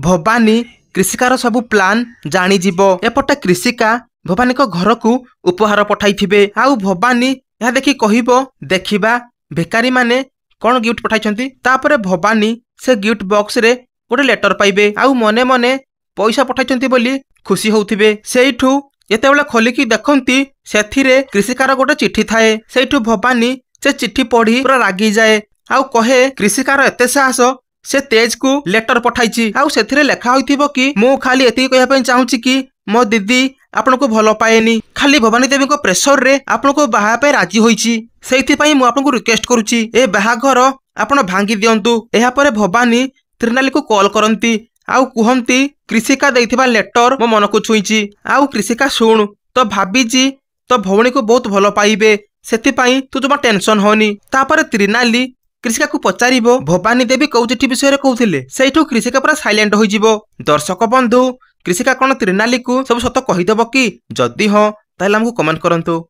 भवानी कृषिकार सबु प्लान जानी जीवो। एपटे कृषिका भवानी को घर को उपहार पठाइथिबे। आउ भवानी यह देखि कहिबो देखिबा भिकारी माने कौन गिफ्ट पठाइछंती। तापरे भवानी से गिफ्ट बॉक्स रे गोटे लेटर पाइबे। आउ मने मने पैसा पठाइछंती बोली खुशी होउथिबे। सेइठु जेतेबेले खोलिकी देखंती सेथिरे कृषिकार गोटे चिट्ठी थाए। सेइठु भवानी से चिट्ठी पढ़ी पूरा रागी जाए। आउ कहे कृषिकार एते साहस से तेज को लेटर पठाइछि। आउ सेथिरे लेखा होइथिबो कि मु खाली एति कहया पय चाहूछि कि मो दीदी आपन को भलो पाएनी, खाली भवानी देवी को प्रेशर रे आपन को बाहा पे राजी होइछि। सेइथि पय मु आपन को रिक्वेस्ट करूछि ए बाहाघर आपन भांगी दियंतु। एहा परे भवानी त्रिनाली को कॉल करंती आउ कुहंती कृषिका देइथिबा लेटर मो मन को छुईछि। आउ कृषिका सुन तो भाबीजी तो भौणी को बहुत भलो पाइबे, सेति पय तू जमा टेंशन होनी। तापरे त्रिनाली कृषिका को पचारिबो भवानी देवी कौ चिट्ठी विषय रे कहउथिले। सेइठु कृषिका पूरा साइलेंट होई जिवो। दर्शक बंधु कृषिका कोन त्रिनाली को सब सत कहि देबो कि जदी हो ताले हमको कमेंट करंतु।